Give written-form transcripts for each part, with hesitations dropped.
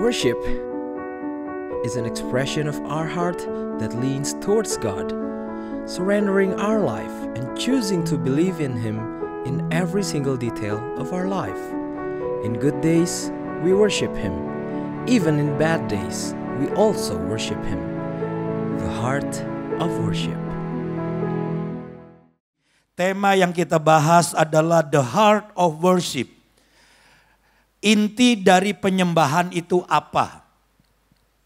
Worship is an expression of our heart that leans towards God, surrendering our life and choosing to believe in Him in every single detail of our life. In good days, we worship Him. Even in bad days, we also worship Him. The heart of worship. Tema yang kita bahas adalah the heart of worship. Inti dari penyembahan itu apa?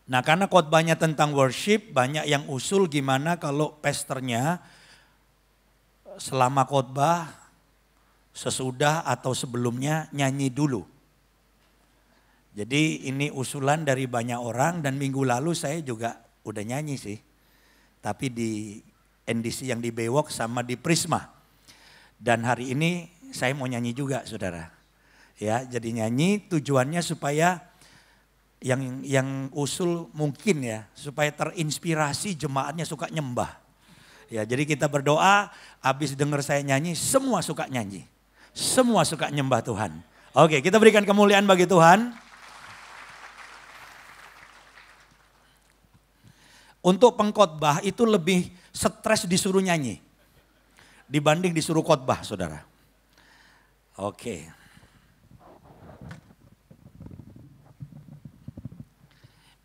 Nah, karena khotbahnya tentang worship, banyak yang usul gimana kalau pastornya selama khotbah, sesudah atau sebelumnya nyanyi dulu. Jadi ini usulan dari banyak orang dan minggu lalu saya juga udah nyanyi sih. Tapi di NDC yang di Bewok sama di Prisma. Dan hari ini saya mau nyanyi juga, saudara. Ya, jadi nyanyi tujuannya supaya yang usul mungkin ya, supaya terinspirasi jemaatnya suka nyembah. Ya, jadi kita berdoa, habis dengar saya nyanyi, semua suka nyanyi. Semua suka nyembah Tuhan. Oke, kita berikan kemuliaan bagi Tuhan. Untuk pengkhotbah itu lebih stres disuruh nyanyi dibanding disuruh khotbah, saudara. Oke.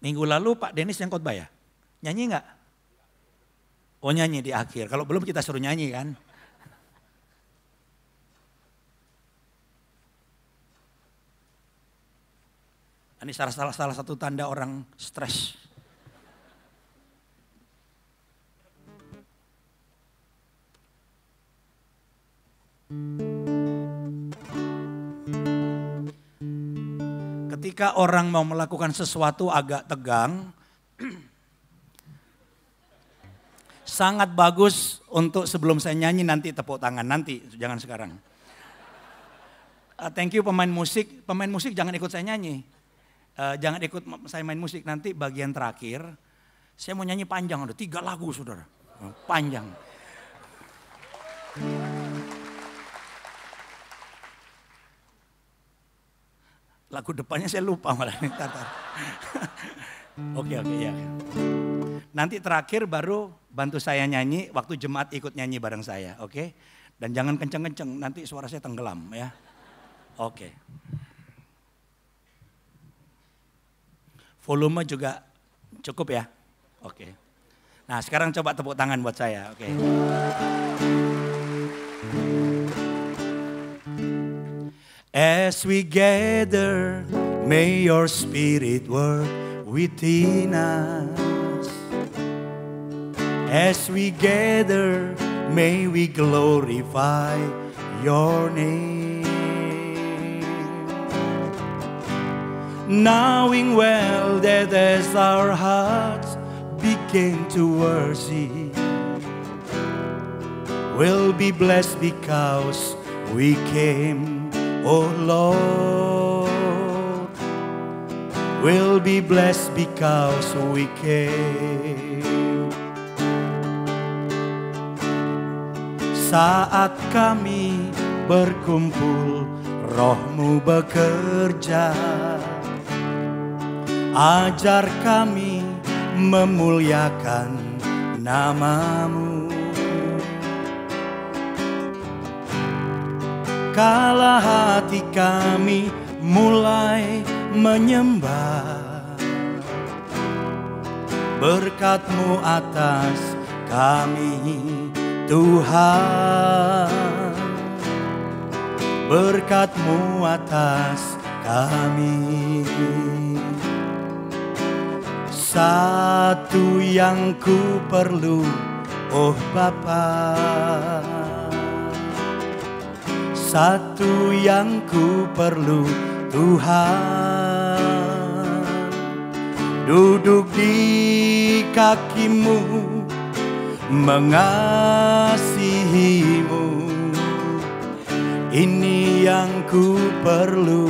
Minggu lalu Pak Denis yang khotbah ya? Nyanyi enggak? Oh, nyanyi di akhir. Kalau belum kita suruh nyanyi kan? Ini salah satu tanda orang stres. Ketika orang mau melakukan sesuatu agak tegang, sangat bagus untuk sebelum saya nyanyi nanti tepuk tangan, nanti jangan sekarang. Thank you pemain musik jangan ikut saya nyanyi. Jangan ikut saya main musik, nanti bagian terakhir saya mau nyanyi panjang, ada 3 lagu saudara, panjang. Lagu depannya saya lupa malah nih. Oke ya. Nanti terakhir baru bantu saya nyanyi, waktu jemaat ikut nyanyi bareng saya, oke? Dan jangan kenceng-kenceng, nanti suara saya tenggelam ya. Oke. Volume juga cukup ya. Oke. Nah, sekarang coba tepuk tangan buat saya, oke. As we gather, may your spirit work within us. As we gather, may we glorify your name. Knowing well that as our hearts begin to worship, we'll be blessed because we came. Oh Lord, we'll be blessed because we came. Saat kami berkumpul, Roh-Mu bekerja. Ajar kami memuliakan nama-Mu. Kala hati kami mulai menyembah, berkat-Mu atas kami Tuhan, berkat-Mu atas kami. Satu yang ku perlu, oh Bapa, satu yang ku perlu Tuhan, duduk di kaki-Mu, mengasihi-Mu. Ini yang ku perlu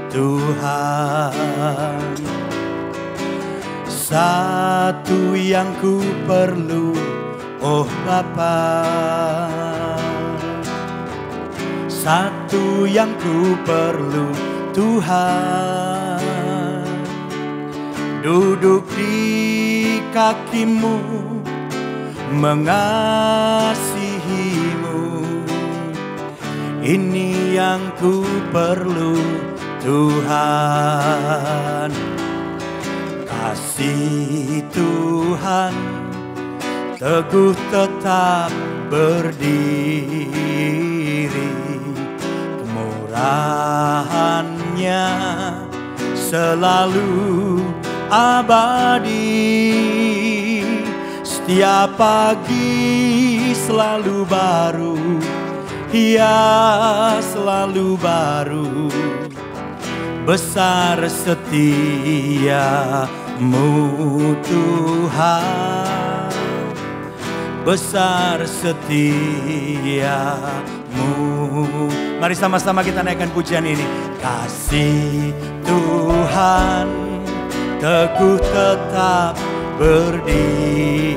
Tuhan. Satu yang ku perlu, oh Bapa, satu yang ku perlu Tuhan, duduk di kakimu, mengasihimu. Ini yang ku perlu Tuhan. Kasih Tuhan teguh tetap berdiri, kemurahannya selalu abadi. Setiap pagi selalu baru, ya selalu baru. Besar setiamu Tuhan, besar setiamu. Mari sama-sama kita naikkan pujian ini. Kasih Tuhan teguh tetap berdiri,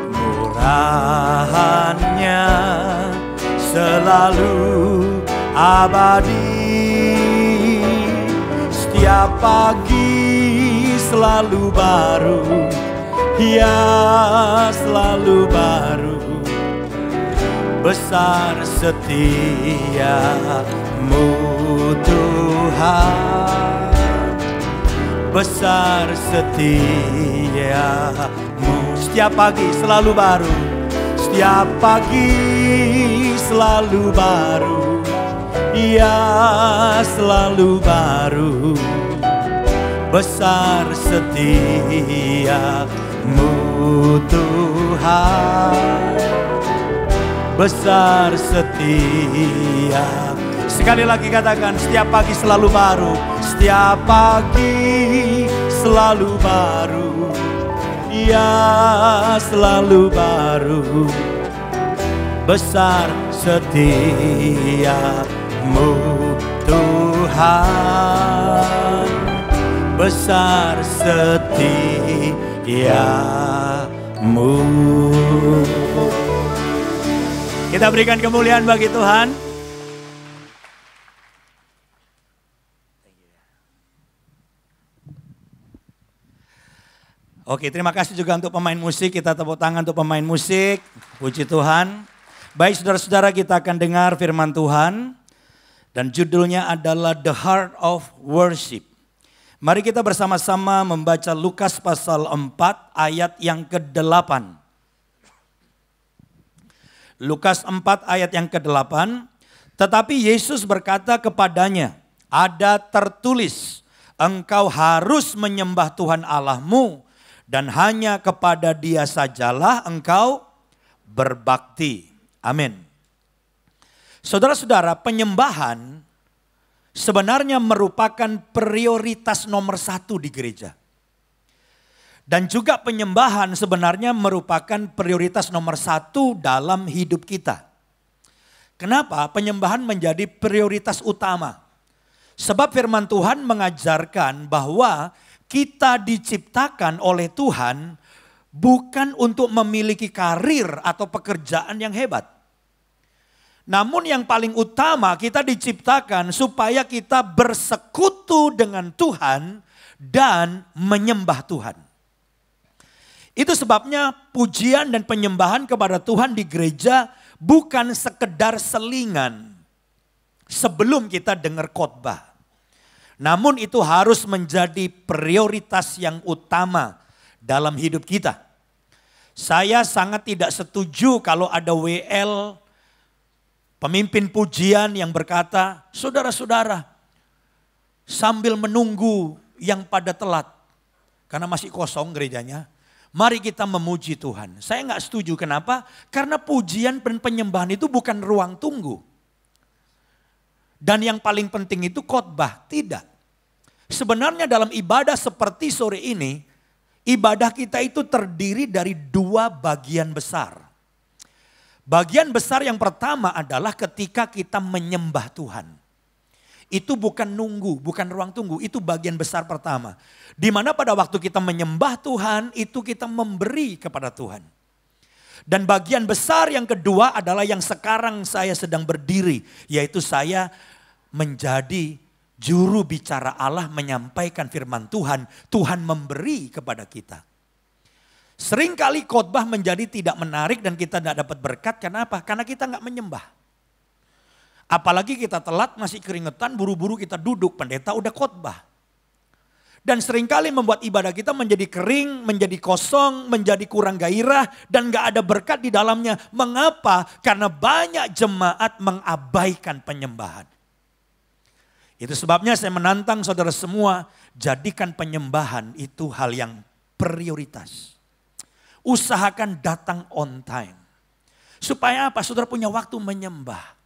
murahannya selalu abadi. Setiap pagi selalu baru, ya selalu baru. Besar setiamu Tuhan, besar setiamu. Setiap pagi selalu baru, setiap pagi selalu baru, ya selalu baru. Besar setiamu Tuhan, besar setia. Sekali lagi katakan, setiap pagi selalu baru, setiap pagi selalu baru, ya selalu baru. Besar setiamu Tuhan, besar setiamu. Kita berikan kemuliaan bagi Tuhan. Oke, terima kasih juga untuk pemain musik. Kita tepuk tangan untuk pemain musik. Puji Tuhan. Baik saudara-saudara, kita akan dengar firman Tuhan. Dan judulnya adalah The Heart of Worship. Mari kita bersama-sama membaca Lukas pasal 4 ayat yang ke-8. Lukas 4 ayat yang ke-8. Tetapi Yesus berkata kepadanya, ada tertulis, engkau harus menyembah Tuhan Allahmu dan hanya kepada Dia sajalah engkau berbakti. Amin. Saudara-saudara, penyembahan sebenarnya merupakan prioritas nomor 1 di gereja. Dan juga penyembahan sebenarnya merupakan prioritas nomor 1 dalam hidup kita. Kenapa penyembahan menjadi prioritas utama? Sebab firman Tuhan mengajarkan bahwa kita diciptakan oleh Tuhan bukan untuk memiliki karir atau pekerjaan yang hebat. Namun yang paling utama kita diciptakan supaya kita bersekutu dengan Tuhan dan menyembah Tuhan. Itu sebabnya pujian dan penyembahan kepada Tuhan di gereja bukan sekedar selingan sebelum kita dengar khotbah. Namun itu harus menjadi prioritas yang utama dalam hidup kita. Saya sangat tidak setuju kalau ada WL pemimpin pujian yang berkata, saudara-saudara, sambil menunggu yang pada telat, karena masih kosong gerejanya, mari kita memuji Tuhan. Saya nggak setuju, kenapa? Karena pujian dan penyembahan itu bukan ruang tunggu. Dan yang paling penting itu khotbah, tidak. Sebenarnya dalam ibadah seperti sore ini, ibadah kita itu terdiri dari 2 bagian besar. Bagian besar yang pertama adalah ketika kita menyembah Tuhan. Itu bukan nunggu, bukan ruang tunggu, itu bagian besar pertama. Di mana pada waktu kita menyembah Tuhan, itu kita memberi kepada Tuhan. Dan bagian besar yang kedua adalah yang sekarang saya sedang berdiri, yaitu saya menjadi Juru bicara Allah menyampaikan firman Tuhan, Tuhan memberi kepada kita. Seringkali khotbah menjadi tidak menarik dan kita tidak dapat berkat. Kenapa? Karena kita nggak menyembah. Apalagi kita telat, masih keringetan, buru-buru kita duduk, pendeta udah khotbah. Dan seringkali membuat ibadah kita menjadi kering, menjadi kosong, menjadi kurang gairah, dan gak ada berkat di dalamnya. Mengapa? Karena banyak jemaat mengabaikan penyembahan. Itu sebabnya saya menantang saudara semua, jadikan penyembahan itu hal yang prioritas. Usahakan datang on time. Supaya apa? Saudara punya waktu menyembah.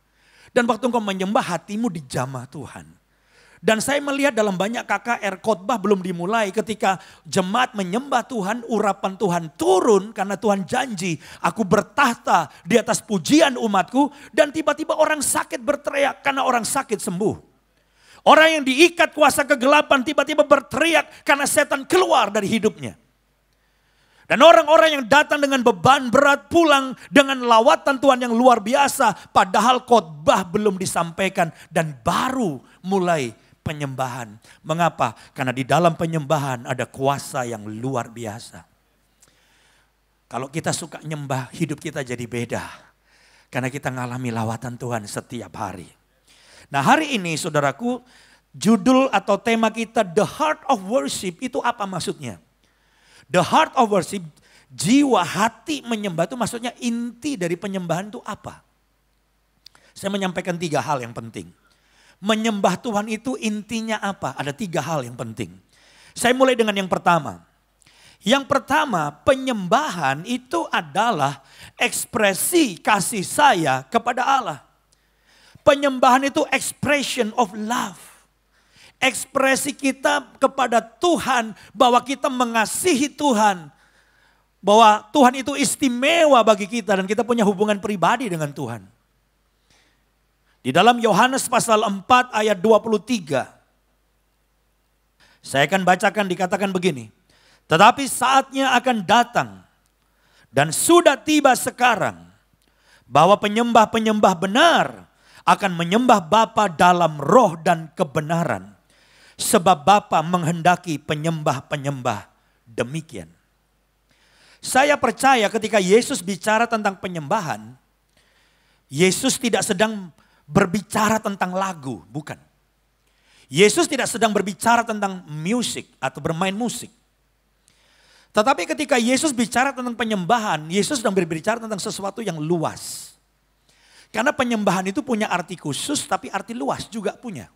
Dan waktu engkau menyembah, hatimu dijamah Tuhan. Dan saya melihat dalam banyak KKR, khotbah belum dimulai ketika jemaat menyembah Tuhan, urapan Tuhan turun karena Tuhan janji, aku bertahta di atas pujian umatku, dan tiba-tiba orang sakit berteriak karena orang sakit sembuh. Orang yang diikat kuasa kegelapan tiba-tiba berteriak karena setan keluar dari hidupnya. Dan orang-orang yang datang dengan beban berat pulang dengan lawatan Tuhan yang luar biasa, padahal khotbah belum disampaikan dan baru mulai penyembahan. Mengapa? Karena di dalam penyembahan ada kuasa yang luar biasa. Kalau kita suka nyembah, hidup kita jadi beda. Karena kita ngalami lawatan Tuhan setiap hari. Nah, hari ini saudaraku, judul atau tema kita The Heart of Worship itu apa maksudnya? The heart of worship, jiwa hati menyembah itu maksudnya inti dari penyembahan itu apa? Saya menyampaikan 3 hal yang penting. Menyembah Tuhan itu intinya apa? Ada 3 hal yang penting. Saya mulai dengan yang pertama. Yang pertama, penyembahan itu adalah ekspresi kasih saya kepada Allah. Penyembahan itu expression of love. Ekspresi kita kepada Tuhan bahwa kita mengasihi Tuhan. Bahwa Tuhan itu istimewa bagi kita dan kita punya hubungan pribadi dengan Tuhan. Di dalam Yohanes pasal 4 ayat 23. Saya akan bacakan, dikatakan begini. Tetapi saatnya akan datang dan sudah tiba sekarang bahwa penyembah-penyembah benar akan menyembah Bapa dalam roh dan kebenaran. Sebab Bapa menghendaki penyembah-penyembah demikian. Saya percaya ketika Yesus bicara tentang penyembahan, Yesus tidak sedang berbicara tentang lagu, bukan. Yesus tidak sedang berbicara tentang musik atau bermain musik. Tetapi ketika Yesus bicara tentang penyembahan, Yesus sedang berbicara tentang sesuatu yang luas. Karena penyembahan itu punya arti khusus tapi arti luas juga punya.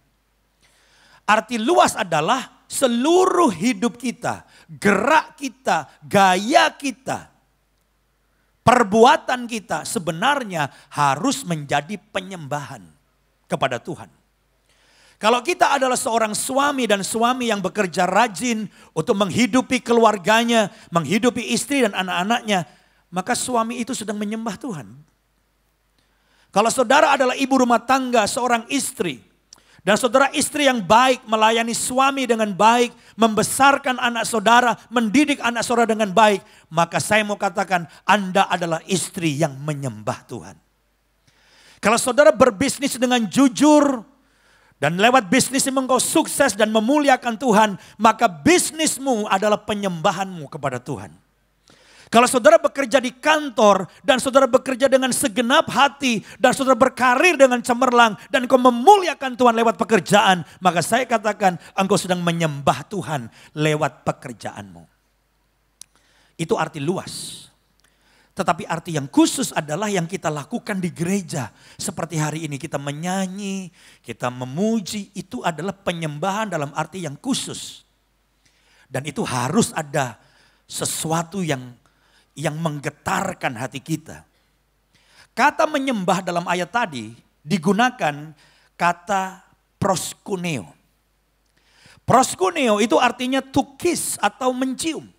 Arti luas adalah seluruh hidup kita, gerak kita, gaya kita, perbuatan kita sebenarnya harus menjadi penyembahan kepada Tuhan. Kalau kita adalah seorang suami dan suami yang bekerja rajin untuk menghidupi keluarganya, menghidupi istri dan anak-anaknya, maka suami itu sedang menyembah Tuhan. Kalau saudara adalah ibu rumah tangga, seorang istri, dan saudara istri yang baik melayani suami dengan baik, membesarkan anak saudara, mendidik anak saudara dengan baik, maka saya mau katakan Anda adalah istri yang menyembah Tuhan. Kalau saudara berbisnis dengan jujur dan lewat bisnismu engkau sukses dan memuliakan Tuhan, maka bisnismu adalah penyembahanmu kepada Tuhan. Kalau saudara bekerja di kantor dan saudara bekerja dengan segenap hati dan saudara berkarir dengan cemerlang dan engkau memuliakan Tuhan lewat pekerjaan, maka saya katakan engkau sedang menyembah Tuhan lewat pekerjaanmu. Itu arti luas. Tetapi arti yang khusus adalah yang kita lakukan di gereja. Seperti hari ini kita menyanyi, kita memuji, itu adalah penyembahan dalam arti yang khusus. Dan itu harus ada sesuatu yang menggetarkan hati kita. Kata menyembah dalam ayat tadi digunakan kata proskuneo. Proskuneo itu artinya to kiss atau mencium.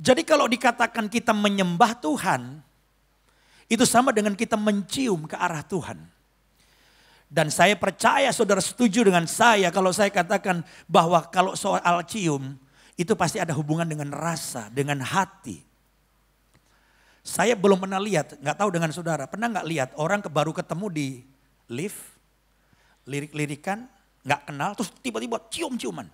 Jadi kalau dikatakan kita menyembah Tuhan, itu sama dengan kita mencium ke arah Tuhan. Dan saya percaya saudara setuju dengan saya kalau saya katakan bahwa kalau soal cium, itu pasti ada hubungan dengan rasa, dengan hati. Saya belum pernah lihat, nggak tahu dengan saudara. Pernah nggak lihat orang baru ketemu di lift, lirik-lirikan, nggak kenal terus tiba-tiba cium-ciuman.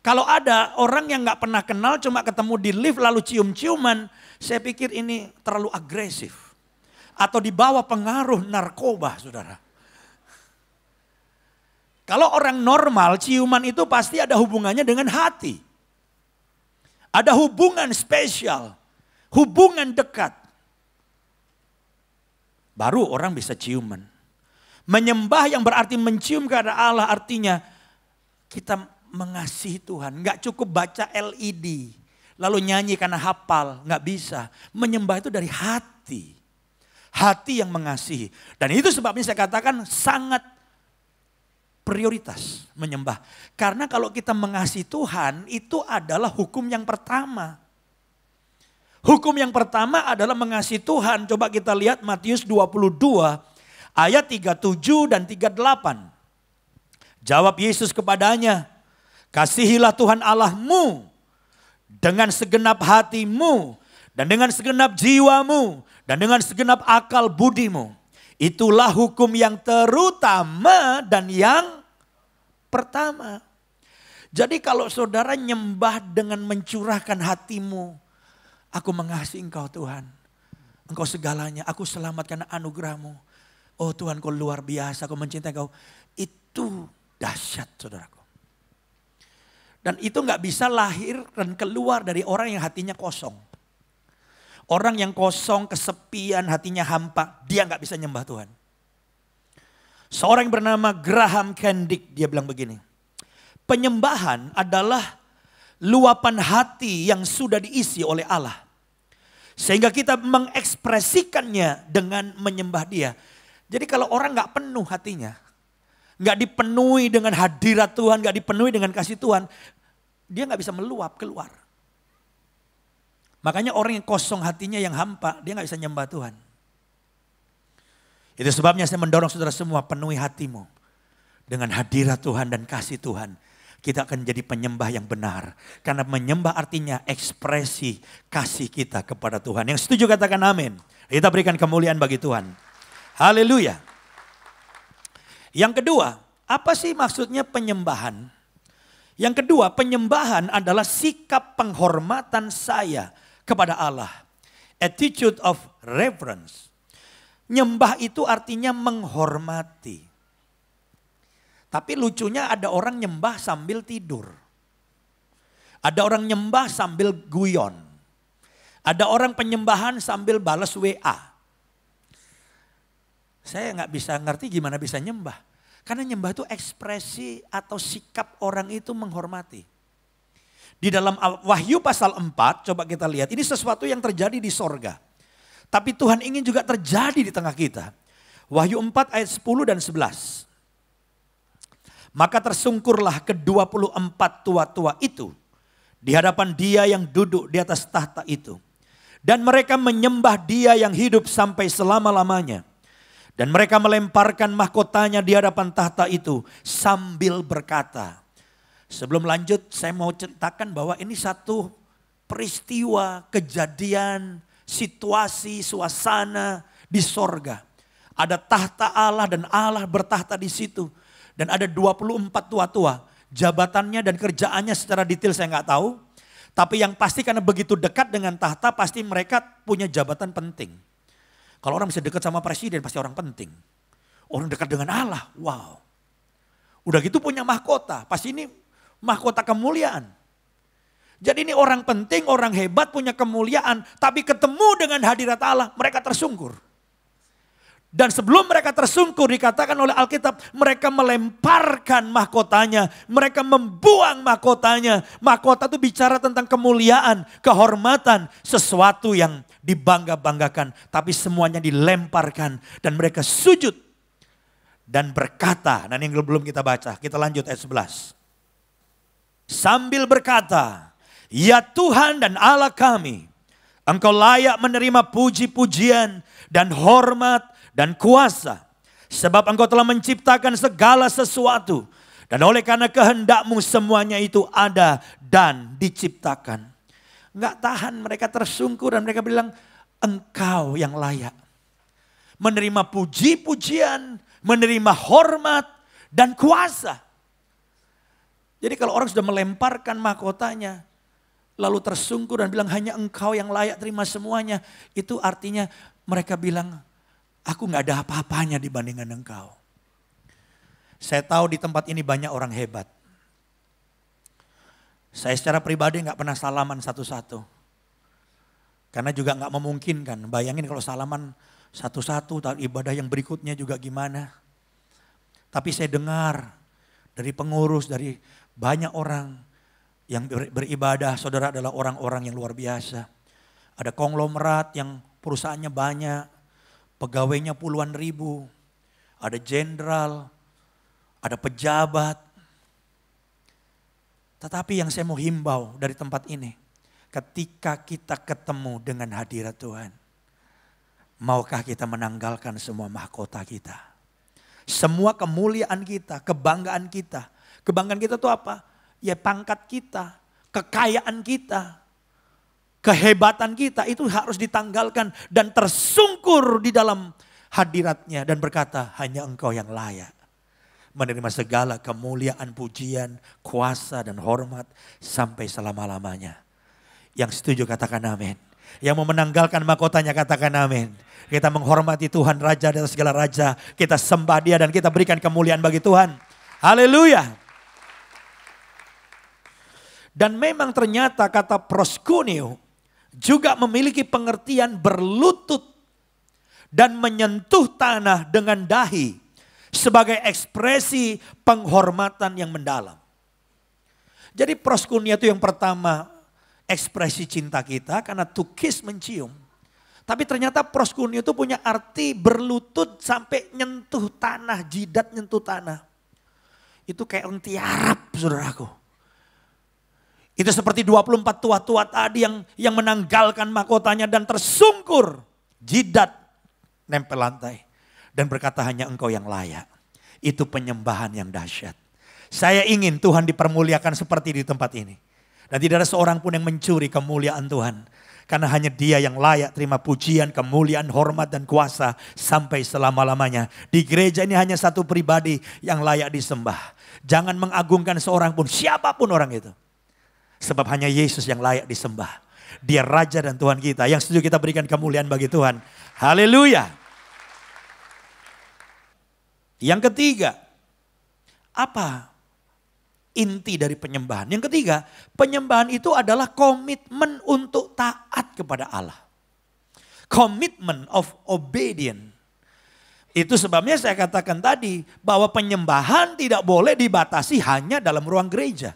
Kalau ada orang yang nggak pernah kenal cuma ketemu di lift lalu cium-ciuman, saya pikir ini terlalu agresif. Atau di bawah pengaruh narkoba, saudara. Kalau orang normal, ciuman itu pasti ada hubungannya dengan hati. Ada hubungan spesial, hubungan dekat. Baru orang bisa ciuman. Menyembah yang berarti mencium kepada Allah artinya kita mengasihi Tuhan. Nggak cukup baca LED, lalu nyanyi karena hafal, nggak bisa. Menyembah itu dari hati. Hati yang mengasihi. Dan itu sebabnya saya katakan sangat prioritas menyembah. Karena kalau kita mengasihi Tuhan itu adalah hukum yang pertama. Hukum yang pertama adalah mengasihi Tuhan. Coba kita lihat Matius 22 ayat 37 dan 38. Jawab Yesus kepadanya, kasihilah Tuhan Allahmu dengan segenap hatimu dan dengan segenap jiwamu dan dengan segenap akal budimu. Itulah hukum yang terutama dan yang pertama. Jadi kalau saudara nyembah dengan mencurahkan hatimu, aku mengasihi Engkau Tuhan. Engkau segalanya, aku selamat karena anugerah-Mu. Oh Tuhan, Kau luar biasa, Kau mencintai Kau. Itu dahsyat saudaraku. Dan itu gak bisa lahir dan keluar dari orang yang hatinya kosong. Orang yang kosong, kesepian, hatinya hampa, dia gak bisa nyembah Tuhan. Seorang yang bernama Graham Kendick, dia bilang begini. Penyembahan adalah luapan hati yang sudah diisi oleh Allah. Sehingga kita mengekspresikannya dengan menyembah Dia. Jadi kalau orang gak penuh hatinya, gak dipenuhi dengan hadirat Tuhan, gak dipenuhi dengan kasih Tuhan, dia gak bisa meluap keluar. Makanya orang yang kosong hatinya, yang hampa, dia gak bisa nyembah Tuhan. Itu sebabnya saya mendorong saudara semua, penuhi hatimu dengan hadirat Tuhan dan kasih Tuhan. Kita akan jadi penyembah yang benar. Karena menyembah artinya ekspresi kasih kita kepada Tuhan. Yang setuju katakan amin. Kita berikan kemuliaan bagi Tuhan. Haleluya. Yang kedua, apa sih maksudnya penyembahan? Yang kedua, penyembahan adalah sikap penghormatan saya kepada Allah. Attitude of reverence. Nyembah itu artinya menghormati. Tapi lucunya ada orang nyembah sambil tidur. Ada orang nyembah sambil guyon. Ada orang penyembahan sambil balas WA. Saya nggak bisa ngerti gimana bisa nyembah. Karena nyembah itu ekspresi atau sikap orang itu menghormati. Di dalam Wahyu pasal 4, coba kita lihat. Ini sesuatu yang terjadi di sorga. Tapi Tuhan ingin juga terjadi di tengah kita. Wahyu 4 ayat 10 dan 11. Maka tersungkurlah ke-24 tua-tua itu di hadapan Dia yang duduk di atas tahta itu. Dan mereka menyembah Dia yang hidup sampai selama-lamanya. Dan mereka melemparkan mahkotanya di hadapan tahta itu sambil berkata. Sebelum lanjut saya mau ceritakan bahwa ini satu peristiwa, kejadian, situasi, suasana di sorga. Ada tahta Allah dan Allah bertahta di situ. Dan ada 24 tua-tua. Jabatannya dan kerjaannya secara detail saya nggak tahu. Tapi yang pasti karena begitu dekat dengan tahta pasti mereka punya jabatan penting. Kalau orang bisa dekat sama presiden pasti orang penting. Orang dekat dengan Allah, wow. Udah gitu punya mahkota, pasti ini mahkota kemuliaan. Jadi ini orang penting, orang hebat punya kemuliaan. Tapi ketemu dengan hadirat Allah mereka tersungkur. Dan sebelum mereka tersungkur dikatakan oleh Alkitab mereka melemparkan mahkotanya. Mereka membuang mahkotanya. Mahkota itu bicara tentang kemuliaan, kehormatan, sesuatu yang dibangga-banggakan. Tapi semuanya dilemparkan dan mereka sujud. Dan berkata, dan yang belum kita baca, kita lanjut ayat 11. Sambil berkata, ya Tuhan dan Allah kami, Engkau layak menerima puji-pujian dan hormat dan kuasa. Sebab Engkau telah menciptakan segala sesuatu. Dan oleh karena kehendak-Mu semuanya itu ada dan diciptakan. Enggak tahan mereka tersungkur dan mereka bilang Engkau yang layak. Menerima puji-pujian, menerima hormat dan kuasa. Jadi kalau orang sudah melemparkan mahkotanya, lalu tersungkur dan bilang hanya engkau yang layak terima semuanya. Itu artinya mereka bilang, aku gak ada apa-apanya dibandingkan engkau. Saya tahu di tempat ini banyak orang hebat. Saya secara pribadi gak pernah salaman satu-satu. Karena juga gak memungkinkan. Bayangin kalau salaman satu-satu, ibadah yang berikutnya juga gimana. Tapi saya dengar dari pengurus, dari banyak orang yang beribadah, saudara adalah orang-orang yang luar biasa. Ada konglomerat yang perusahaannya banyak, pegawainya puluhan ribu, ada jenderal, ada pejabat. Tetapi yang saya mau himbau dari tempat ini, ketika kita ketemu dengan hadirat Tuhan, maukah kita menanggalkan semua mahkota kita? Semua kemuliaan kita, kebanggaan kita. Kebanggaan kita itu apa? Ya pangkat kita, kekayaan kita, kehebatan kita itu harus ditanggalkan dan tersungkur di dalam hadiratnya dan berkata hanya engkau yang layak menerima segala kemuliaan, pujian, kuasa dan hormat sampai selama-lamanya. Yang setuju katakan amin. Yang mau menanggalkan mahkotanya katakan amin. Kita menghormati Tuhan Raja dan segala raja. Kita sembah Dia dan kita berikan kemuliaan bagi Tuhan. Haleluya. Dan memang ternyata kata proskuneo juga memiliki pengertian berlutut dan menyentuh tanah dengan dahi sebagai ekspresi penghormatan yang mendalam. Jadi proskuneo itu yang pertama ekspresi cinta kita karena to kiss mencium. Tapi ternyata proskuneo itu punya arti berlutut sampai nyentuh tanah, jidat nyentuh tanah. Itu kayak orang tiarap saudaraku. Itu seperti 24 tua-tua tadi yang menanggalkan mahkotanya dan tersungkur. Jidat nempel lantai. Dan berkata hanya engkau yang layak. Itu penyembahan yang dahsyat. Saya ingin Tuhan dipermuliakan seperti di tempat ini. Dan tidak ada seorang pun yang mencuri kemuliaan Tuhan. Karena hanya Dia yang layak terima pujian, kemuliaan, hormat dan kuasa sampai selama-lamanya. Di gereja ini hanya satu pribadi yang layak disembah. Jangan mengagungkan seorang pun, siapapun orang itu. Sebab hanya Yesus yang layak disembah. Dia Raja dan Tuhan kita. Yang setuju kita berikan kemuliaan bagi Tuhan. Haleluya. Yang ketiga, apa inti dari penyembahan? Yang ketiga, penyembahan itu adalah komitmen untuk taat kepada Allah. Commitment of obedience. Itu sebabnya saya katakan tadi bahwa penyembahan tidak boleh dibatasi hanya dalam ruang gereja.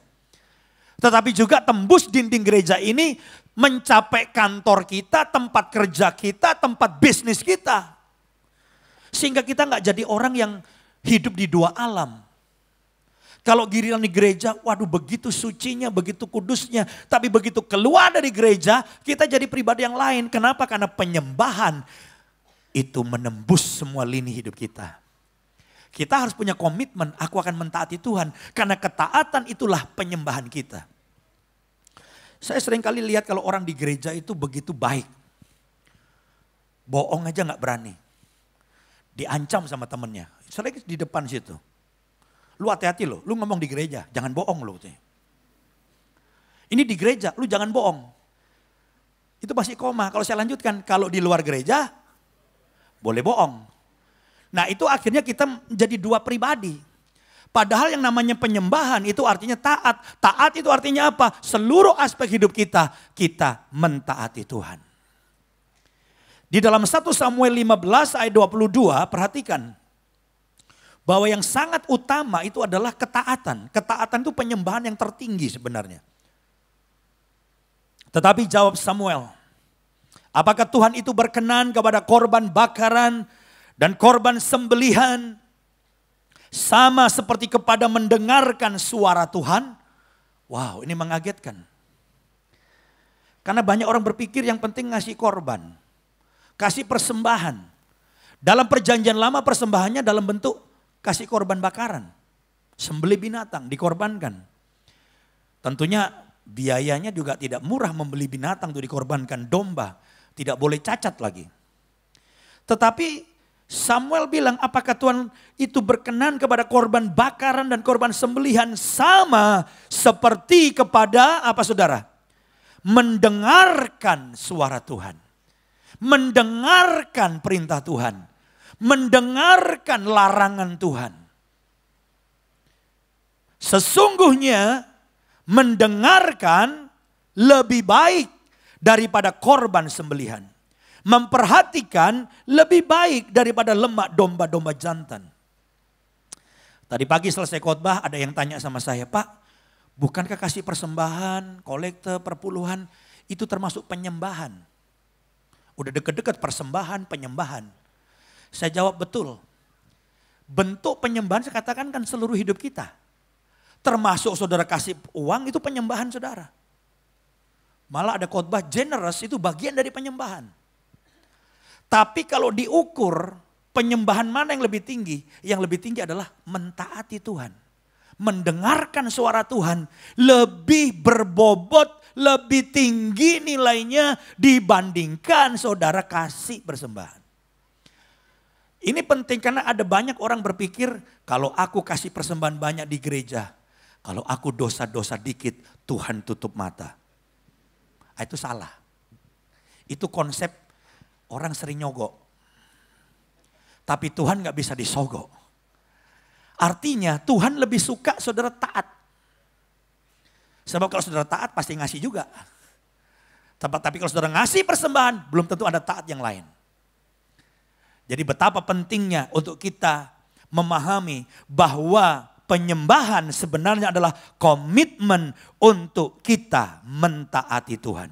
Tetapi juga tembus dinding gereja ini mencapai kantor kita, tempat kerja kita, tempat bisnis kita. Sehingga kita nggak jadi orang yang hidup di dua alam. Kalau giliran di gereja, waduh begitu sucinya, begitu kudusnya. Tapi begitu keluar dari gereja, kita jadi pribadi yang lain. Kenapa? Karena penyembahan itu menembus semua lini hidup kita. Kita harus punya komitmen, aku akan mentaati Tuhan. Karena ketaatan itulah penyembahan kita. Saya sering kali lihat kalau orang di gereja itu begitu baik. Bohong aja gak berani. Diancam sama temennya. Sering di depan situ. Lu hati-hati lu ngomong di gereja, jangan bohong lu. Ini di gereja, lu jangan bohong. Itu pasti koma. Kalau saya lanjutkan, kalau di luar gereja, boleh bohong. Nah itu akhirnya kita menjadi dua pribadi. Padahal yang namanya penyembahan itu artinya taat. Taat itu artinya apa? Seluruh aspek hidup kita mentaati Tuhan. Di dalam 1 Samuel 15 ayat 22 perhatikan. Bahwa yang sangat utama itu adalah ketaatan. Ketaatan itu penyembahan yang tertinggi sebenarnya. Tetapi jawab Samuel, apakah Tuhan itu berkenan kepada korban bakaran dan korban sembelihan sama seperti kepada mendengarkan suara Tuhan? Wow, ini mengagetkan. Karena banyak orang berpikir yang penting ngasih korban, kasih persembahan. Dalam perjanjian lama persembahannya dalam bentuk kasih korban bakaran, sembelih binatang, dikorbankan. Tentunya biayanya juga tidak murah membeli binatang untuk dikorbankan, domba. Tidak boleh cacat lagi. Tetapi Samuel bilang, apakah Tuhan itu berkenan kepada korban bakaran dan korban sembelihan sama seperti kepada apa saudara? Mendengarkan suara Tuhan. Mendengarkan perintah Tuhan. Mendengarkan larangan Tuhan. Sesungguhnya mendengarkan lebih baik daripada korban sembelihan. Memperhatikan lebih baik daripada lemak domba-domba jantan. Tadi pagi selesai khotbah ada yang tanya sama saya, Pak, bukankah kasih persembahan, kolekte, perpuluhan itu termasuk penyembahan? Udah deket-deket persembahan, penyembahan. Saya jawab betul. Bentuk penyembahan saya katakan kan seluruh hidup kita. Termasuk saudara kasih uang itu penyembahan saudara. Malah ada khotbah generous itu bagian dari penyembahan. Tapi kalau diukur penyembahan mana yang lebih tinggi? Yang lebih tinggi adalah mentaati Tuhan. Mendengarkan suara Tuhan lebih berbobot, lebih tinggi nilainya dibandingkan saudara kasih persembahan. Ini penting karena ada banyak orang berpikir kalau aku kasih persembahan banyak di gereja. Kalau aku dosa-dosa dikit Tuhan tutup mata. Itu salah. Itu konsep orang sering nyogok. Tapi Tuhan gak bisa disogok. Artinya Tuhan lebih suka saudara taat. Sebab kalau saudara taat pasti ngasih juga. Tapi kalau saudara ngasih persembahan belum tentu ada taat yang lain. Jadi betapa pentingnya untuk kita memahami bahwa penyembahan sebenarnya adalah komitmen untuk kita mentaati Tuhan.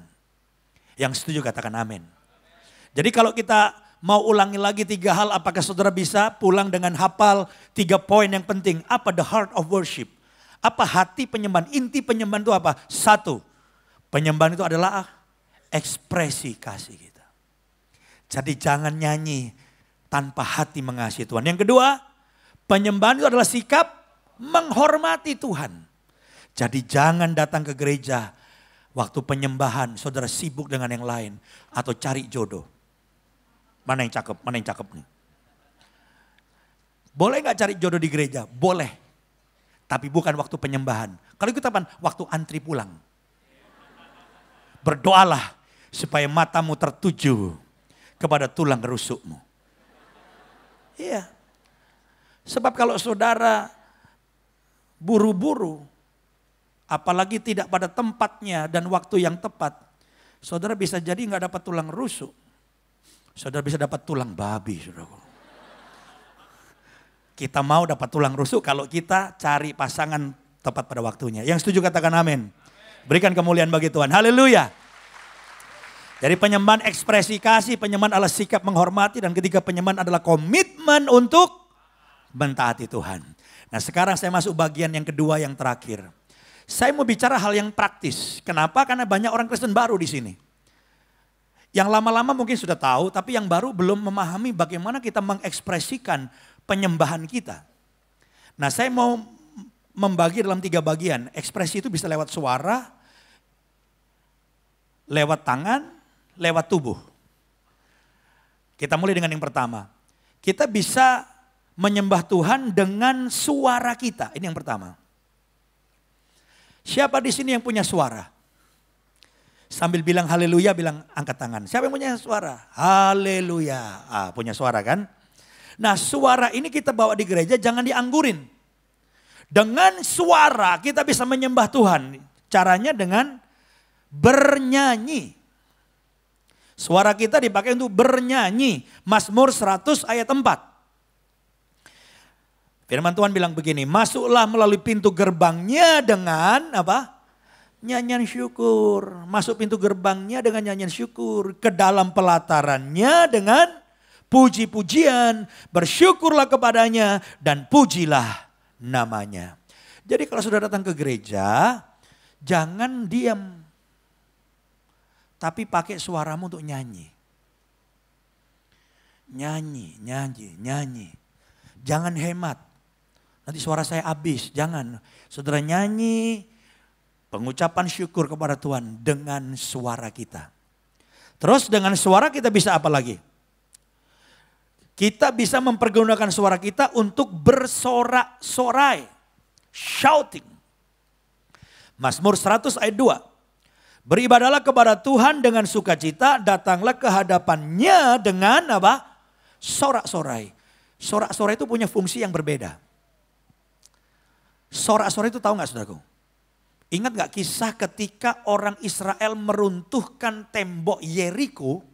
Yang setuju katakan amin. Jadi kalau kita mau ulangi lagi 3 hal, apakah saudara bisa pulang dengan hafal 3 poin yang penting? Apa the heart of worship? Apa hati penyembahan? Inti penyembahan itu apa? 1, penyembahan itu adalah ekspresi kasih kita. Jadi jangan nyanyi tanpa hati mengasihi Tuhan. Yang kedua, penyembahan itu adalah sikap menghormati Tuhan. Jadi jangan datang ke gereja waktu penyembahan saudara sibuk dengan yang lain atau cari jodoh. Mana yang cakep, mana yang cakep nih. Boleh gak cari jodoh di gereja? Boleh. Tapi bukan waktu penyembahan. Kalau kita waktu antri pulang. Berdoalah supaya matamu tertuju kepada tulang rusukmu. Iya. Sebab kalau saudara buru-buru, apalagi tidak pada tempatnya dan waktu yang tepat, saudara bisa jadi gak dapat tulang rusuk. Saudara bisa dapat tulang babi, saudara. Kita mau dapat tulang rusuk kalau kita cari pasangan tepat pada waktunya. Yang setuju katakan amin. Berikan kemuliaan bagi Tuhan. Haleluya. Jadi penyembahan ekspresi kasih, penyembahan adalah sikap menghormati, dan ketiga penyembahan adalah komitmen untuk mentaati Tuhan. Nah sekarang saya masuk bagian yang kedua yang terakhir. Saya mau bicara hal yang praktis. Kenapa? Karena banyak orang Kristen baru di sini. Yang lama-lama mungkin sudah tahu, tapi yang baru belum memahami bagaimana kita mengekspresikan penyembahan kita. Nah saya mau membagi dalam 3 bagian. Ekspresi itu bisa lewat suara, lewat tangan, lewat tubuh. Kita mulai dengan yang pertama. Kita bisa menyembah Tuhan dengan suara kita. Ini yang pertama. Siapa di sini yang punya suara? Sambil bilang haleluya, bilang angkat tangan. Siapa yang punya suara? Haleluya. Punya suara kan? Nah suara ini kita bawa di gereja, jangan dianggurin. Dengan suara kita bisa menyembah Tuhan. Caranya dengan bernyanyi. Suara kita dipakai untuk bernyanyi. Mazmur 100 ayat 4. Firman Tuhan bilang begini, masuklah melalui pintu gerbangnya dengan apa? Nyanyian syukur. Masuk pintu gerbangnya dengan nyanyian syukur. Ke dalam pelatarannya dengan puji-pujian. Bersyukurlah kepadanya dan pujilah namanya. Jadi kalau sudah datang ke gereja, jangan diam. Tapi pakai suaramu untuk nyanyi. Nyanyi, nyanyi, nyanyi. Jangan hemat. Nanti suara saya habis. Jangan. Saudara nyanyi pengucapan syukur kepada Tuhan dengan suara kita. Terus dengan suara kita bisa apa lagi? Kita bisa mempergunakan suara kita untuk bersorak-sorai. Shouting. Mazmur 100 ayat 2. Beribadahlah kepada Tuhan dengan sukacita, datanglah ke hadapannya dengan apa? Sorak-sorai. Sorak-sorai itu punya fungsi yang berbeda. Sorak-sorai itu tahu gak saudaraku? Ingat gak kisah ketika orang Israel meruntuhkan tembok Yeriko?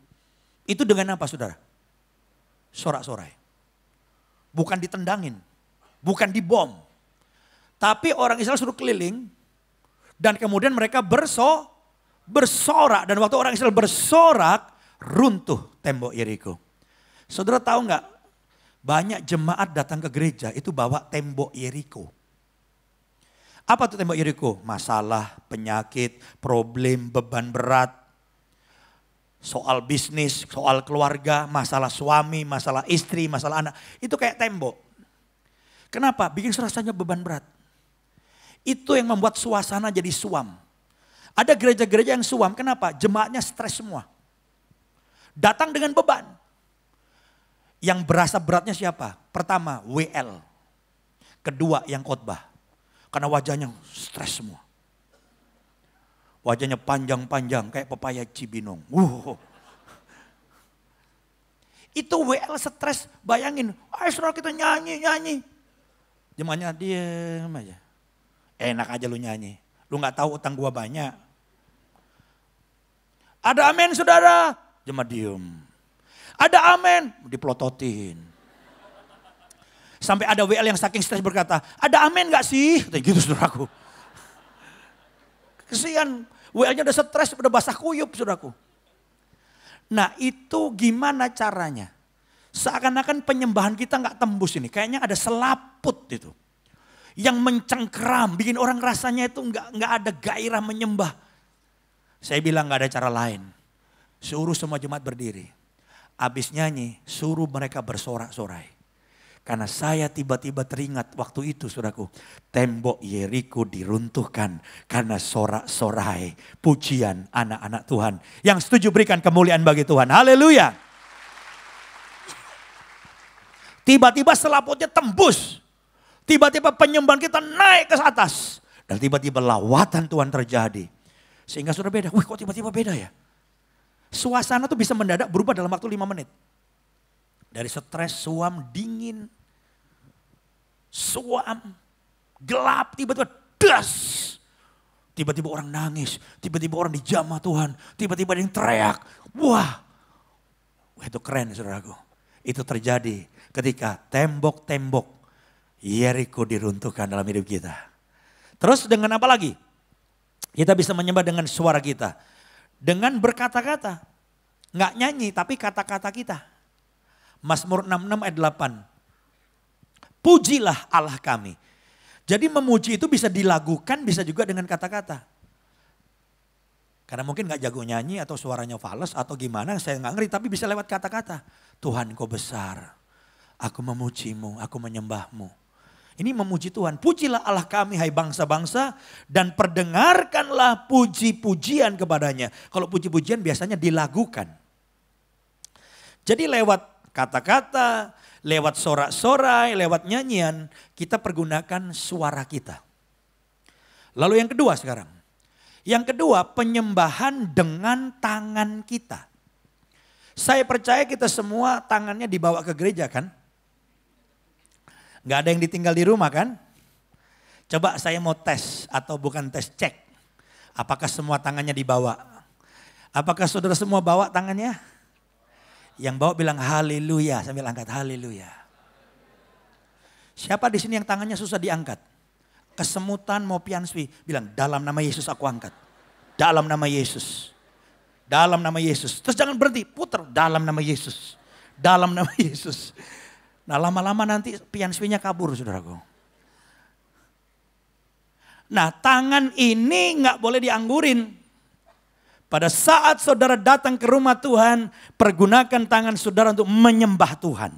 Itu dengan apa saudara? Sorak-sorai. Bukan ditendangin. Bukan dibom. Tapi orang Israel suruh keliling. Dan kemudian mereka bersorak. Dan waktu orang Israel bersorak, runtuh tembok Yeriko. Saudara tahu gak? Banyak jemaat datang ke gereja itu bawa tembok Yeriko. Apa tuh tembok Yeriko? Masalah, penyakit, problem, beban berat. Soal bisnis, soal keluarga, masalah suami, masalah istri, masalah anak. Itu kayak tembok. Kenapa? Bikin rasanya beban berat. Itu yang membuat suasana jadi suam. Ada gereja-gereja yang suam, kenapa? Jemaatnya stres semua. Datang dengan beban. Yang berasa beratnya siapa? Pertama, WL. Kedua, yang khotbah. Karena wajahnya stres semua. Wajahnya panjang-panjang kayak pepaya Cibinong. Itu WL stres, bayangin. Ayo saudara kita nyanyi. Jemaahnya diam aja. Enak aja lu nyanyi. Lu gak tahu utang gua banyak. Ada amin saudara. Jemaah diem. Ada amin. Dipelototin. Sampai ada WL yang saking stres berkata, ada amin gak sih? Gitu saudaraku. Kesian. WL-nya udah stres, udah basah kuyup saudaraku. Nah itu gimana caranya? Seakan-akan penyembahan kita gak tembus ini. Kayaknya ada selaput itu. Yang mencengkeram, bikin orang rasanya itu gak ada gairah menyembah. Saya bilang gak ada cara lain. Suruh semua jemaat berdiri. Habis nyanyi, suruh mereka bersorak-sorai. Karena saya tiba-tiba teringat waktu itu saudaraku. Tembok Yeriko diruntuhkan karena sorak-sorai pujian anak-anak Tuhan. Yang setuju berikan kemuliaan bagi Tuhan. Haleluya. Tiba-tiba selaputnya tembus. Tiba-tiba penyembahan kita naik ke atas. Dan tiba-tiba lawatan Tuhan terjadi. Sehingga sudah beda. Wih kok tiba-tiba beda ya. Suasana tuh bisa mendadak berubah dalam waktu 5 menit. Dari stres, suam, dingin. Suam, gelap, tiba-tiba das. Tiba-tiba orang nangis. Tiba-tiba orang dijamah Tuhan. Tiba-tiba ada yang teriak. Wah itu keren saudaraku. Itu terjadi ketika tembok-tembok Yeriko diruntuhkan dalam hidup kita. Terus dengan apa lagi? Kita bisa menyembah dengan suara kita. Dengan berkata-kata. Nggak nyanyi tapi kata-kata kita. Mazmur 66 ayat 8. Pujilah Allah kami. Jadi memuji itu bisa dilakukan bisa juga dengan kata-kata. Karena mungkin nggak jago nyanyi atau suaranya fals atau gimana saya nggak ngerti. Tapi bisa lewat kata-kata. Tuhan kau besar. Aku memujimu, aku menyembahmu. Ini memuji Tuhan. Pujilah Allah kami hai bangsa-bangsa dan perdengarkanlah puji-pujian kepadanya. Kalau puji-pujian biasanya dilakukan. Jadi lewat kata-kata, lewat sorak-sorai, lewat nyanyian kita pergunakan suara kita. Lalu yang kedua sekarang. Yang kedua penyembahan dengan tangan kita. Saya percaya kita semua tangannya dibawa ke gereja kan? Gak ada yang ditinggal di rumah kan? Coba saya mau tes atau bukan tes, cek. Apakah semua tangannya dibawa? Apakah saudara semua bawa tangannya? Yang bawa bilang haleluya, sambil angkat haleluya. Siapa di sini yang tangannya susah diangkat? Kesemutan mau pianswi, bilang dalam nama Yesus aku angkat. Dalam nama Yesus. Dalam nama Yesus. Terus jangan berhenti, puter dalam nama Yesus. Dalam nama Yesus. Nah lama-lama nanti pianswinya kabur saudaraku. Nah tangan ini gak boleh dianggurin. Pada saat saudara datang ke rumah Tuhan, pergunakan tangan saudara untuk menyembah Tuhan.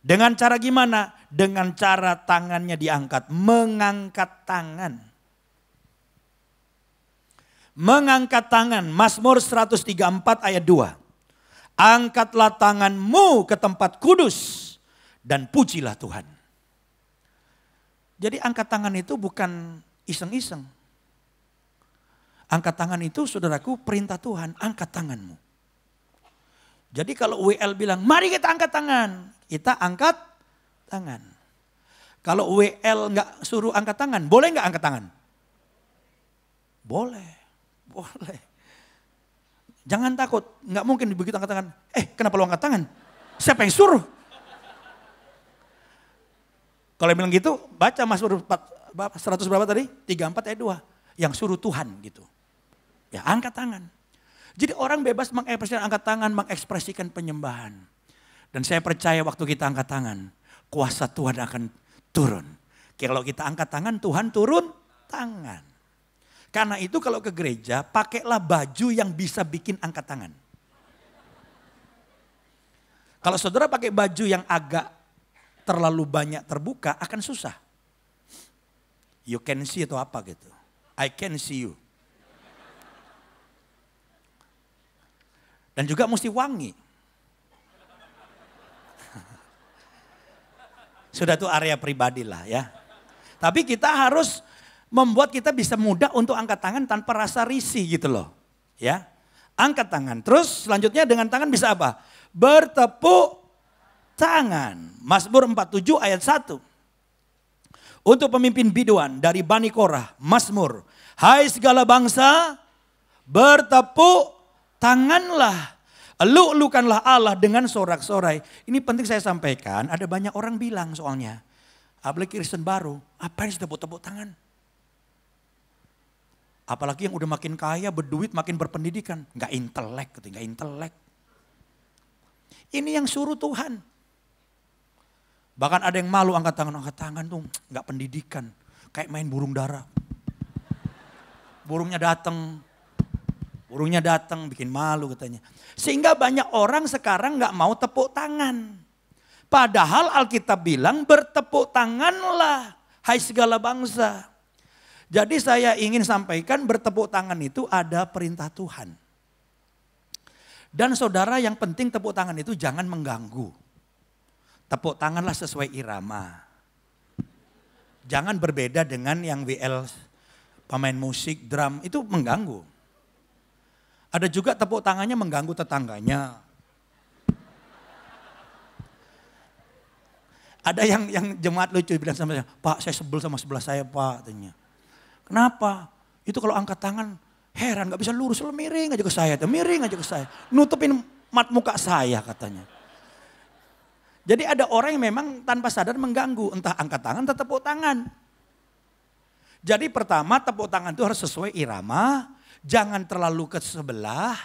Dengan cara gimana? Dengan cara tangannya diangkat, mengangkat tangan. Mengangkat tangan, Mazmur 134 ayat 2. Angkatlah tanganmu ke tempat kudus dan pujilah Tuhan. Jadi angkat tangan itu bukan iseng-iseng. Angkat tangan itu saudaraku perintah Tuhan, angkat tanganmu. Jadi kalau WL bilang mari kita angkat tangan, kita angkat tangan. Kalau WL nggak suruh angkat tangan, boleh nggak angkat tangan? Boleh, boleh. Jangan takut, nggak mungkin begitu angkat tangan. Kenapa lu angkat tangan? Siapa yang suruh? Kalau yang bilang gitu, baca Mazmur 100 berapa tadi? 34 ayat 2. Yang suruh Tuhan gitu. Ya angkat tangan. Jadi orang bebas mengekspresikan angkat tangan, mengekspresikan penyembahan. Dan saya percaya waktu kita angkat tangan, kuasa Tuhan akan turun. Kalau kita angkat tangan, Tuhan turun tangan. Karena itu kalau ke gereja, pakailah baju yang bisa bikin angkat tangan. Kalau saudara pakai baju yang agak terlalu banyak terbuka, akan susah. You can see atau apa gitu. I can see you. Dan juga mesti wangi. Sudah itu area pribadi lah ya. Tapi kita harus membuat kita bisa mudah untuk angkat tangan tanpa rasa risih gitu loh. Ya. Angkat tangan. Terus selanjutnya dengan tangan bisa apa? Bertepuk tangan. Mazmur 47 ayat 1. Untuk pemimpin biduan dari Bani Korah, Mazmur. Hai segala bangsa, bertepuk tanganlah. Eluk-elukanlah Allah dengan sorak-sorai. Ini penting saya sampaikan, ada banyak orang bilang soalnya. Apalagi Kristen baru, apa yang tepuk-tepuk tangan? Apalagi yang udah makin kaya, berduit, makin berpendidikan. Gak intelek, gak intelek. Ini yang suruh Tuhan. Bahkan ada yang malu angkat tangan tuh gak pendidikan. Kayak main burung dara. Burungnya datang bikin malu katanya. Sehingga banyak orang sekarang gak mau tepuk tangan. Padahal Alkitab bilang bertepuk tanganlah hai segala bangsa. Jadi saya ingin sampaikan bertepuk tangan itu ada perintah Tuhan. Dan saudara yang penting tepuk tangan itu jangan mengganggu. Tepuk tanganlah sesuai irama. Jangan berbeda dengan yang WL pemain musik, drum itu mengganggu. Ada juga tepuk tangannya mengganggu tetangganya. Ada yang jemaat lucu bilang sama saya, Pak saya sebel sama sebelah saya Pak. Tanya. Kenapa? Itu kalau angkat tangan heran gak bisa lurus. Miring aja ke saya. Miring aja ke saya. Nutupin mat muka saya katanya. Jadi ada orang yang memang tanpa sadar mengganggu. Entah angkat tangan atau tepuk tangan. Jadi pertama tepuk tangan itu harus sesuai irama. Jangan terlalu ke sebelah.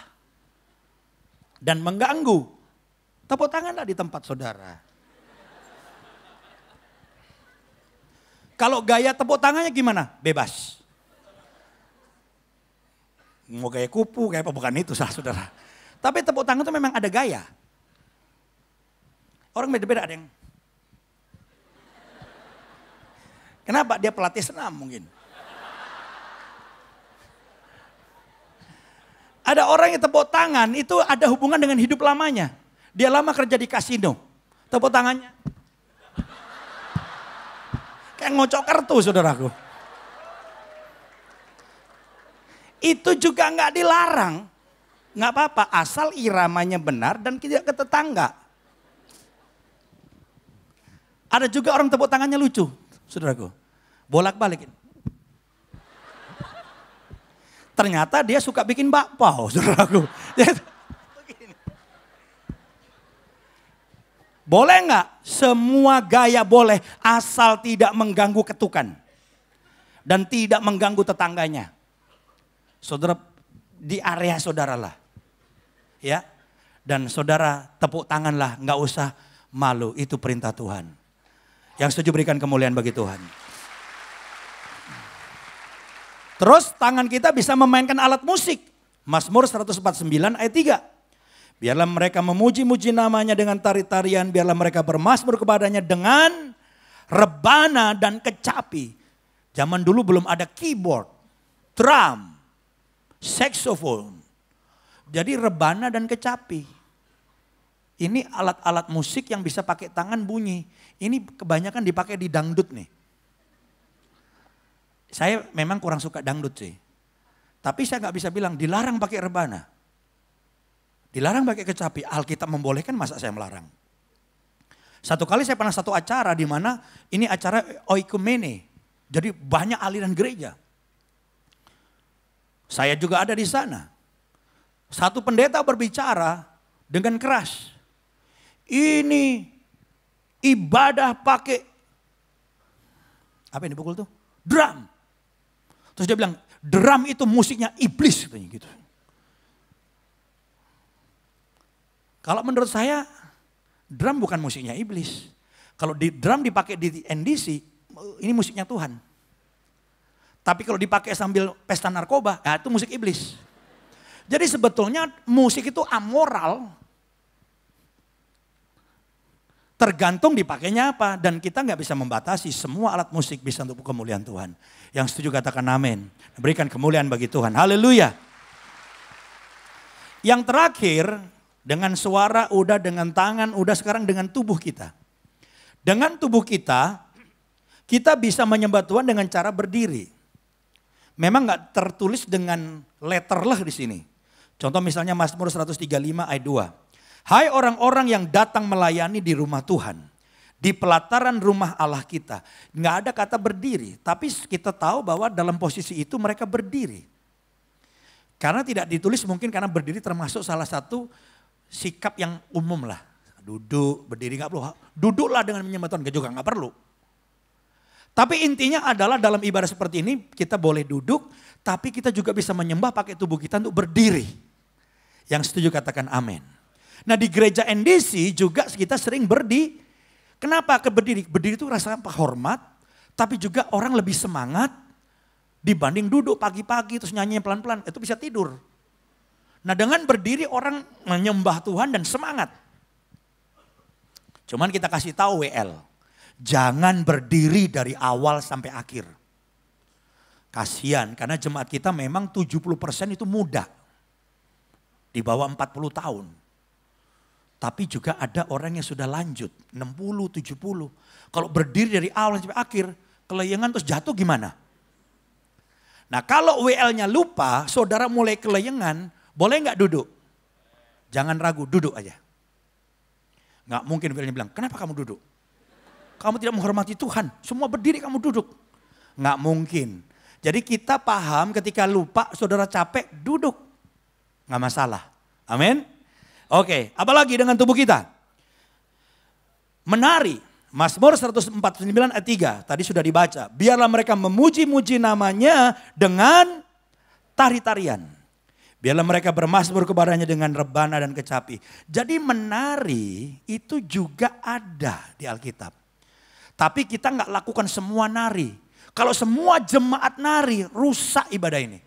Dan mengganggu. Tepuk tanganlah di tempat saudara. Kalau gaya tepuk tangannya gimana? Bebas. Mau gaya kupu, gaya apa bukan itu saudara. Tapi tepuk tangan itu memang ada gaya. Orang beda-beda ada yang. Kenapa? Dia pelatih senam mungkin. Ada orang yang tepuk tangan itu ada hubungan dengan hidup lamanya. Dia lama kerja di kasino. Tepuk tangannya. Kayak ngocok kartu saudaraku. Itu juga nggak dilarang. Nggak apa-apa asal iramanya benar dan tidak ke tetangga. Ada juga orang tepuk tangannya lucu saudaraku. Bolak-balik. Ternyata dia suka bikin bakpao saudaraku. Boleh nggak? Semua gaya boleh asal tidak mengganggu ketukan. Dan tidak mengganggu tetangganya. Saudara di area saudara lah. Ya. Dan saudara tepuk tangan lah, nggak usah malu. Itu perintah Tuhan. Yang setuju berikan kemuliaan bagi Tuhan. Terus tangan kita bisa memainkan alat musik. Mazmur 149 ayat 3. Biarlah mereka memuji-muji namanya dengan tari-tarian. Biarlah mereka bermazmur kepadanya dengan rebana dan kecapi. Zaman dulu belum ada keyboard, drum, saxophone. Jadi rebana dan kecapi. Ini alat-alat musik yang bisa pakai tangan bunyi. Ini kebanyakan dipakai di dangdut nih. Saya memang kurang suka dangdut sih. Tapi saya nggak bisa bilang dilarang pakai rebana. Dilarang pakai kecapi. Alkitab membolehkan, masa saya melarang. Satu kali saya pernah satu acara di mana ini acara oikumene. Jadi banyak aliran gereja. Saya juga ada di sana. Satu pendeta berbicara dengan keras. Ini ibadah pakai apa yang dipukul tuh? Drum. Terus dia bilang, drum itu musiknya iblis katanya gitu. Kalau menurut saya, drum bukan musiknya iblis. Kalau di drum dipakai di NDC, ini musiknya Tuhan. Tapi kalau dipakai sambil pesta narkoba, ya itu musik iblis. Jadi sebetulnya musik itu amoral. Tergantung dipakainya apa. Dan kita nggak bisa membatasi, semua alat musik bisa untuk kemuliaan Tuhan. Yang setuju katakan amin. Berikan kemuliaan bagi Tuhan. Haleluya. Yang terakhir, dengan suara udah, dengan tangan udah, sekarang dengan tubuh kita. Dengan tubuh kita bisa menyembah Tuhan dengan cara berdiri. Memang nggak tertulis dengan letterleh di sini. Contoh misalnya Mazmur 135 ayat 2. Hai orang-orang yang datang melayani di rumah Tuhan. Di pelataran rumah Allah kita. Nggak ada kata berdiri. Tapi kita tahu bahwa dalam posisi itu mereka berdiri. Karena tidak ditulis mungkin karena berdiri termasuk salah satu sikap yang umum lah. Duduk, berdiri nggak perlu. Duduklah dengan menyembah Tuhan juga nggak perlu. Tapi intinya adalah dalam ibadah seperti ini kita boleh duduk. Tapi kita juga bisa menyembah pakai tubuh kita untuk berdiri. Yang setuju katakan amin. Nah di gereja NDC juga kita sering berdiri. Kenapa berdiri? Berdiri itu rasa hormat, tapi juga orang lebih semangat dibanding duduk pagi-pagi terus nyanyi pelan-pelan, itu bisa tidur. Nah dengan berdiri orang menyembah Tuhan dan semangat. Cuman kita kasih tahu WL, jangan berdiri dari awal sampai akhir. Kasihan karena jemaat kita memang 70% itu muda. Di bawah 40 tahun. Tapi juga ada orang yang sudah lanjut, 60, 70. Kalau berdiri dari awal sampai akhir, kelayangan terus jatuh gimana? Nah kalau WL-nya lupa, saudara mulai kelayangan, boleh nggak duduk? Jangan ragu, duduk aja. Nggak mungkin WL-nya bilang, kenapa kamu duduk? Kamu tidak menghormati Tuhan, semua berdiri kamu duduk. Nggak mungkin. Jadi kita paham ketika lupa, saudara capek, duduk. Nggak masalah. Amin. Oke, apalagi dengan tubuh kita? Menari. Mazmur 149 ayat 3 tadi sudah dibaca. Biarlah mereka memuji-muji namanya dengan tari-tarian. Biarlah mereka bermazmur kepadanya dengan rebana dan kecapi. Jadi menari itu juga ada di Alkitab. Tapi kita nggak lakukan semua nari. Kalau semua jemaat nari, rusak ibadah ini.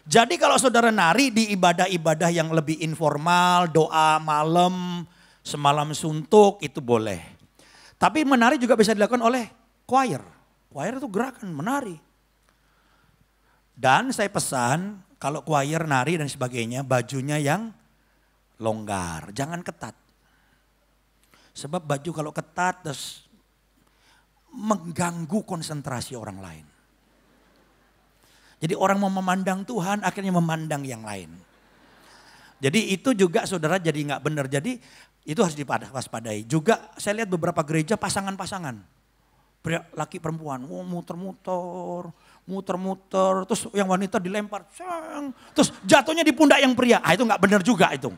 Jadi kalau saudara nari di ibadah-ibadah yang lebih informal, doa malam, semalam suntuk, itu boleh. Tapi menari juga bisa dilakukan oleh choir. Choir itu gerakan menari. Dan saya pesan kalau choir nari dan sebagainya, bajunya yang longgar, jangan ketat. Sebab baju kalau ketat terus mengganggu konsentrasi orang lain. Jadi orang mau memandang Tuhan akhirnya memandang yang lain. Jadi itu juga saudara jadi nggak benar. Jadi itu harus diwaspadai. Juga saya lihat beberapa gereja pasangan-pasangan. Pria, laki perempuan, muter-muter. Terus yang wanita dilempar. Terus jatuhnya di pundak yang pria. Itu nggak benar juga itu.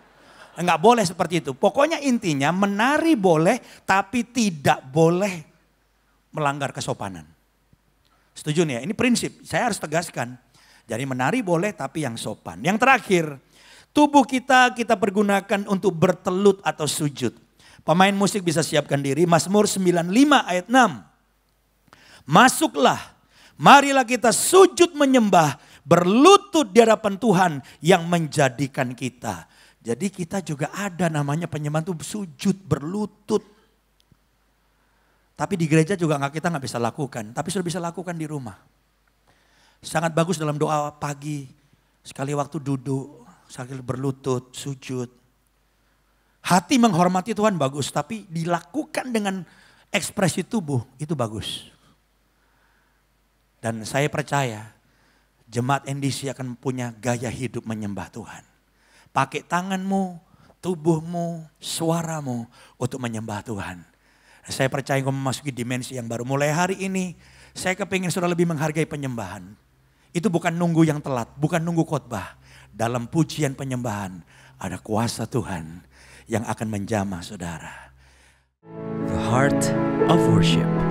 Nggak boleh seperti itu. Pokoknya intinya menari boleh tapi tidak boleh melanggar kesopanan. Setuju nih ya, ini prinsip, saya harus tegaskan. Jadi menari boleh tapi yang sopan. Yang terakhir, tubuh kita pergunakan untuk bertelut atau sujud. Pemain musik bisa siapkan diri, Mazmur 95 ayat 6. Masuklah, marilah kita sujud menyembah, berlutut di hadapan Tuhan yang menjadikan kita. Jadi kita juga ada namanya penyembahan itu sujud, berlutut. Tapi di gereja juga kita nggak bisa lakukan. Tapi sudah bisa lakukan di rumah. Sangat bagus dalam doa pagi. Sekali waktu duduk, sekali berlutut, sujud. Hati menghormati Tuhan bagus, tapi dilakukan dengan ekspresi tubuh itu bagus. Dan saya percaya jemaat NDC akan punya gaya hidup menyembah Tuhan. Pakai tanganmu, tubuhmu, suaramu untuk menyembah Tuhan. Saya percaya kamu memasuki dimensi yang baru. Mulai hari ini saya kepingin saudara lebih menghargai penyembahan. Itu bukan nunggu yang telat, bukan nunggu khotbah. Dalam pujian penyembahan ada kuasa Tuhan yang akan menjamah saudara. The Heart of Worship.